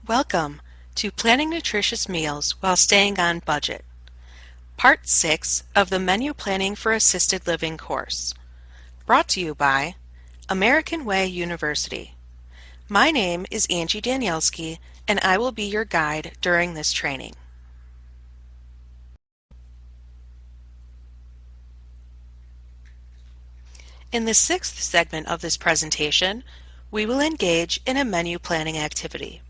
Welcome to Planning Nutritious Meals While Staying on Budget, Part 6 of the Menu Planning for Assisted Living course, brought to you by American Way University. My name is Angie Danielski, and I will be your guide during this training. In the sixth segment of this presentation, we will engage in a menu planning activity.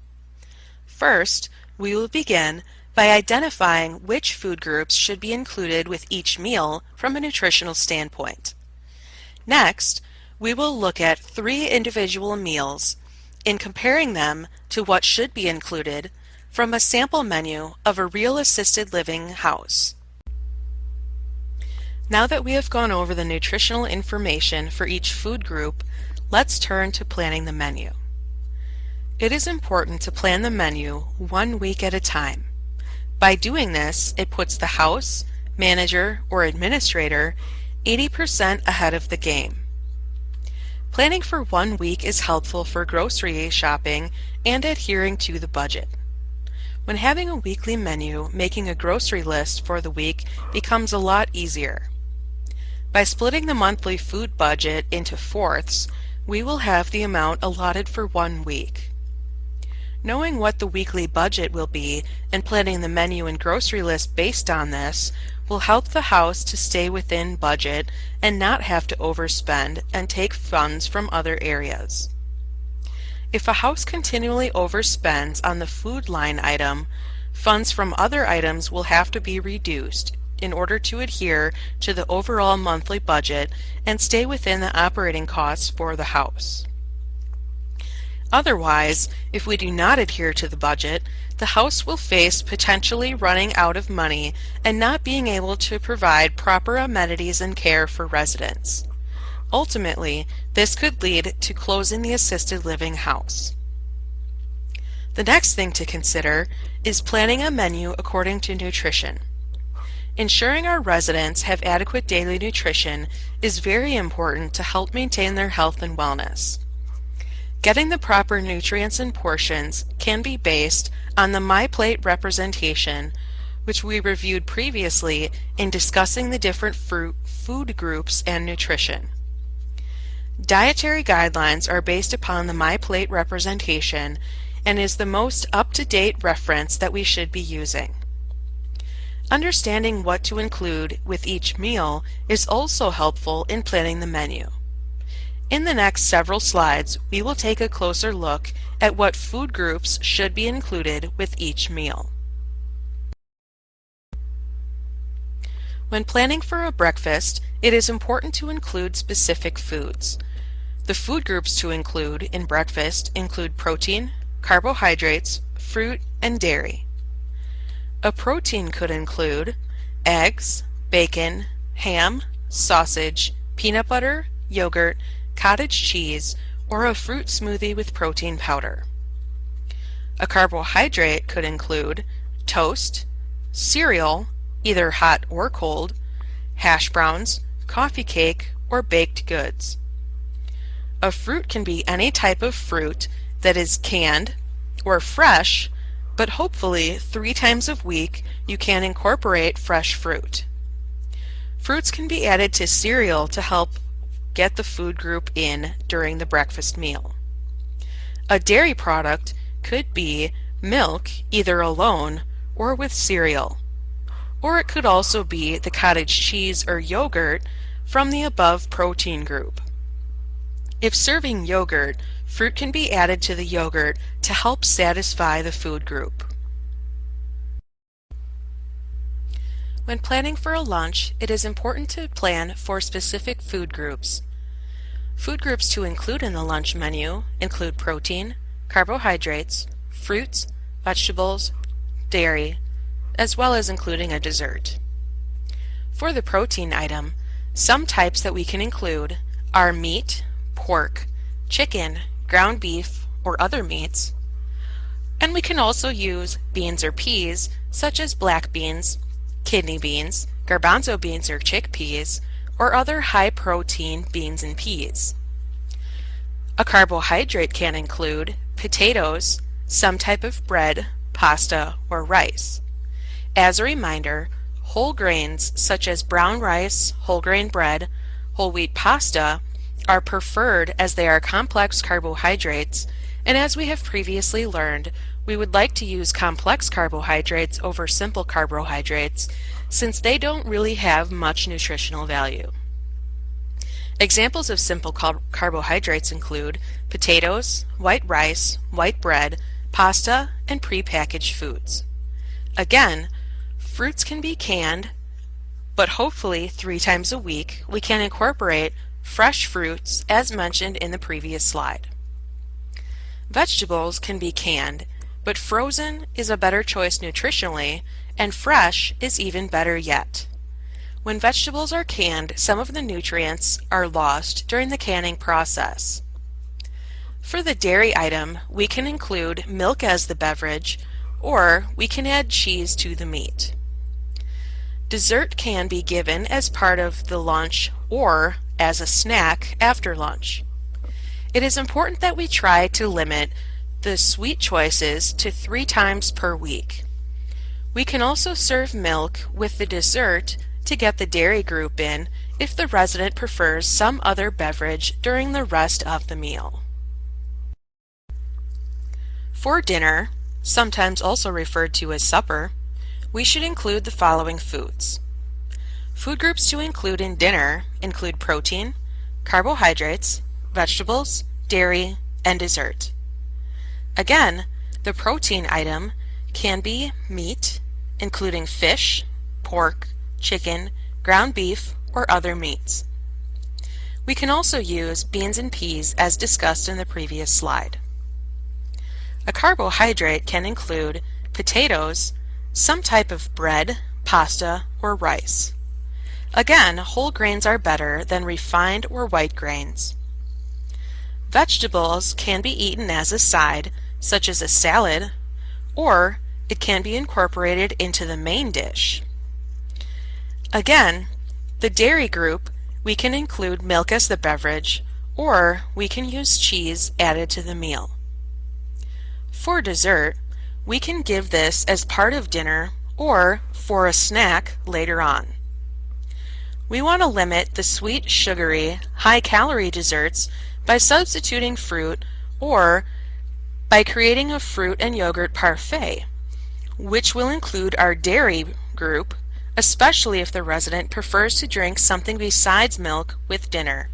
First, we will begin by identifying which food groups should be included with each meal from a nutritional standpoint. Next, we will look at 3 individual meals in comparing them to what should be included from a sample menu of a real assisted living house. Now that we have gone over the nutritional information for each food group, let's turn to planning the menu. It is important to plan the menu 1 week at a time. By doing this, it puts the house, manager, or administrator 80% ahead of the game. Planning for 1 week is helpful for grocery shopping and adhering to the budget. When having a weekly menu, making a grocery list for the week becomes a lot easier. By splitting the monthly food budget into fourths, we will have the amount allotted for 1 week. Knowing what the weekly budget will be and planning the menu and grocery list based on this will help the house to stay within budget and not have to overspend and take funds from other areas. If a house continually overspends on the food line item, funds from other items will have to be reduced in order to adhere to the overall monthly budget and stay within the operating costs for the house. Otherwise, if we do not adhere to the budget, the house will face potentially running out of money and not being able to provide proper amenities and care for residents. Ultimately, this could lead to closing the assisted living house. The next thing to consider is planning a menu according to nutrition. Ensuring our residents have adequate daily nutrition is very important to help maintain their health and wellness. Getting the proper nutrients and portions can be based on the MyPlate representation, which we reviewed previously in discussing the different food groups and nutrition. Dietary guidelines are based upon the MyPlate representation and is the most up-to-date reference that we should be using. Understanding what to include with each meal is also helpful in planning the menu. In the next several slides, we will take a closer look at what food groups should be included with each meal. When planning for a breakfast, it is important to include specific foods. The food groups to include in breakfast include protein, carbohydrates, fruit, and dairy. A protein could include eggs, bacon, ham, sausage, peanut butter, yogurt, cottage cheese, or a fruit smoothie with protein powder. A carbohydrate could include toast, cereal, either hot or cold, hash browns, coffee cake, or baked goods. A fruit can be any type of fruit that is canned or fresh, but hopefully 3 times a week you can incorporate fresh fruit. Fruits can be added to cereal to help get the food group in during the breakfast meal. A dairy product could be milk, either alone or with cereal, or it could also be the cottage cheese or yogurt from the above protein group. If serving yogurt, fruit can be added to the yogurt to help satisfy the food group. When planning for a lunch, it is important to plan for specific food groups. Food groups to include in the lunch menu include protein, carbohydrates, fruits, vegetables, dairy, as well as including a dessert. For the protein item, some types that we can include are meat, pork, chicken, ground beef, or other meats, and we can also use beans or peas such as black beans, kidney beans, garbanzo beans or chickpeas, or other high-protein beans and peas. A carbohydrate can include potatoes, some type of bread, pasta, or rice. As a reminder, whole grains such as brown rice, whole grain bread, whole wheat pasta are preferred as they are complex carbohydrates, and as we have previously learned, we would like to use complex carbohydrates over simple carbohydrates since they don't really have much nutritional value. Examples of simple carbohydrates include potatoes, white rice, white bread, pasta, and prepackaged foods. Again, fruits can be canned, but hopefully 3 times a week we can incorporate fresh fruits as mentioned in the previous slide. Vegetables can be canned, but frozen is a better choice nutritionally, and fresh is even better yet. When vegetables are canned, some of the nutrients are lost during the canning process. For the dairy item, we can include milk as the beverage, or we can add cheese to the meat. Dessert can be given as part of the lunch or as a snack after lunch. It is important that we try to limit the sweet choices to 3 times per week. We can also serve milk with the dessert to get the dairy group in if the resident prefers some other beverage during the rest of the meal. For dinner, sometimes also referred to as supper, we should include the following foods. Food groups to include in dinner include protein, carbohydrates, vegetables, dairy, and dessert. Again, the protein item can be meat, including fish, pork, chicken, ground beef, or other meats. We can also use beans and peas as discussed in the previous slide. A carbohydrate can include potatoes, some type of bread, pasta, or rice. Again, whole grains are better than refined or white grains. Vegetables can be eaten as a side, such as a salad, or it can be incorporated into the main dish. Again, the dairy group, we can include milk as the beverage, or we can use cheese added to the meal. For dessert, we can give this as part of dinner or for a snack later on. We want to limit the sweet, sugary, high-calorie desserts by substituting fruit or by creating a fruit and yogurt parfait, which will include our dairy group, especially if the resident prefers to drink something besides milk with dinner.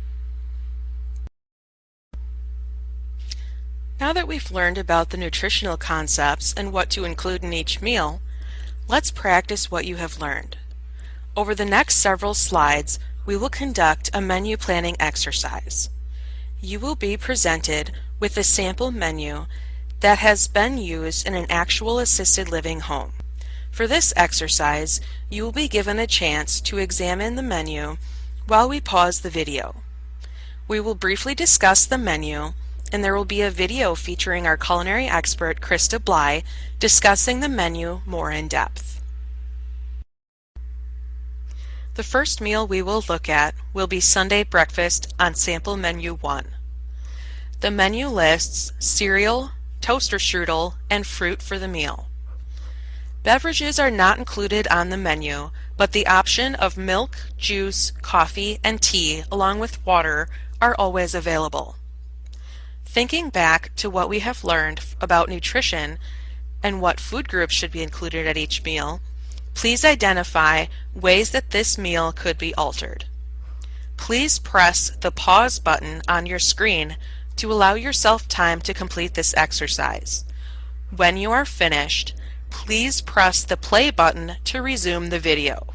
Now that we've learned about the nutritional concepts and what to include in each meal, let's practice what you have learned. Over the next several slides, we will conduct a menu planning exercise. You will be presented with a sample menu that has been used in an actual assisted living home. For this exercise, you will be given a chance to examine the menu while we pause the video. We will briefly discuss the menu, and there will be a video featuring our culinary expert, Krista Bly, discussing the menu more in depth. The first meal we will look at will be Sunday breakfast on Sample Menu 1. The menu lists cereal, toaster strudel, and fruit for the meal. Beverages are not included on the menu, but the option of milk, juice, coffee, and tea along with water are always available. Thinking back to what we have learned about nutrition and what food groups should be included at each meal, please identify ways that this meal could be altered. Please press the pause button on your screen to allow yourself time to complete this exercise. When you are finished, please press the play button to resume the video.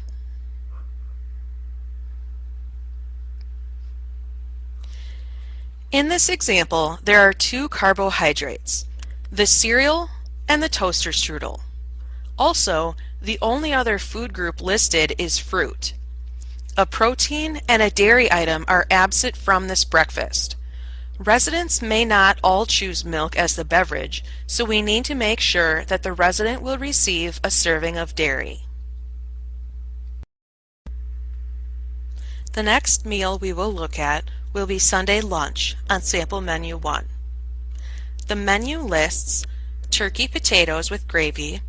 In this example, there are 2 carbohydrates, the cereal and the toaster strudel. Also, the only other food group listed is fruit. A protein and a dairy item are absent from this breakfast. Residents may not all choose milk as the beverage, so we need to make sure that the resident will receive a serving of dairy. The next meal we will look at will be Sunday lunch on Sample Menu 1. The menu lists turkey potatoes with gravy,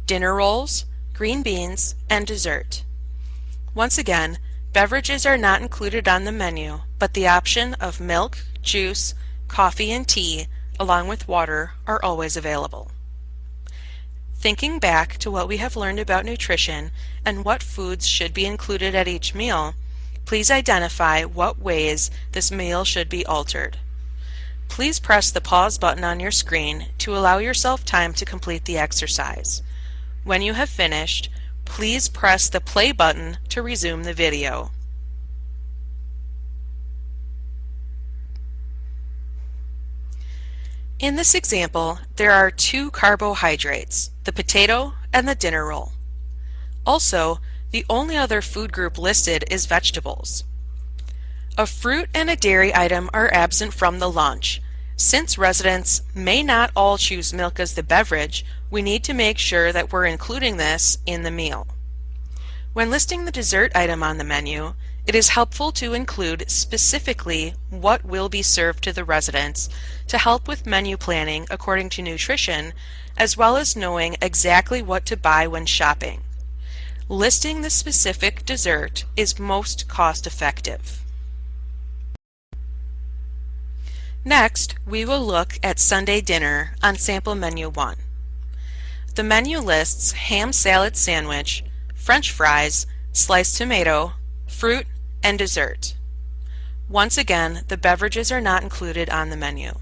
dinner rolls, green beans, and dessert. Once again, beverages are not included on the menu, but the option of milk, juice, coffee, and tea, along with water, are always available. Thinking back to what we have learned about nutrition and what foods should be included at each meal, please identify what ways this meal should be altered. Please press the pause button on your screen to allow yourself time to complete the exercise. When you have finished, please press the play button to resume the video. In this example, there are two carbohydrates, the potato and the dinner roll. Also, the only other food group listed is vegetables. A fruit and a dairy item are absent from the lunch. Since residents may not all choose milk as the beverage, we need to make sure that we're including this in the meal. When listing the dessert item on the menu, it is helpful to include specifically what will be served to the residents to help with menu planning according to nutrition, as well as knowing exactly what to buy when shopping. Listing the specific dessert is most cost-effective. Next, we will look at Sunday dinner on Sample Menu 1. The menu lists ham salad sandwich, French fries, sliced tomato, fruit, and dessert. Once again, the beverages are not included on the menu.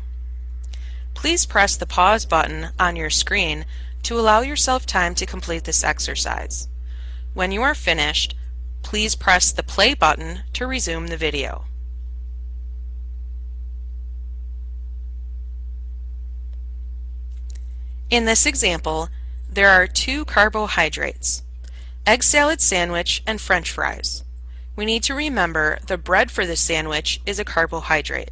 Please press the pause button on your screen to allow yourself time to complete this exercise. When you are finished, please press the play button to resume the video. In this example, there are two carbohydrates, egg salad sandwich and French fries. We need to remember the bread for the sandwich is a carbohydrate.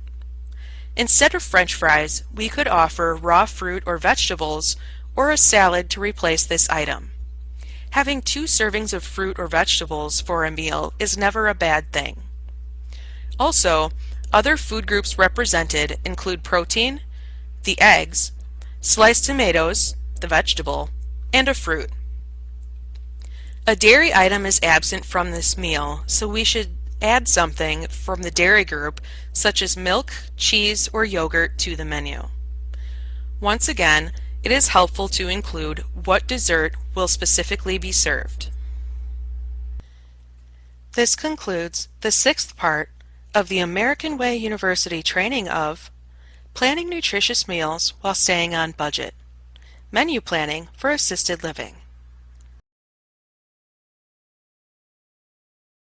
Instead of French fries, we could offer raw fruit or vegetables or a salad to replace this item. Having 2 servings of fruit or vegetables for a meal is never a bad thing. Also, other food groups represented include protein, the eggs, sliced tomatoes, the vegetable, and a fruit. A dairy item is absent from this meal, so we should add something from the dairy group, such as milk, cheese, or yogurt to the menu. Once again, it is helpful to include what dessert will specifically be served. This concludes the 6th part of the American Way University training of Planning Nutritious Meals While Staying on Budget, Menu Planning for Assisted Living.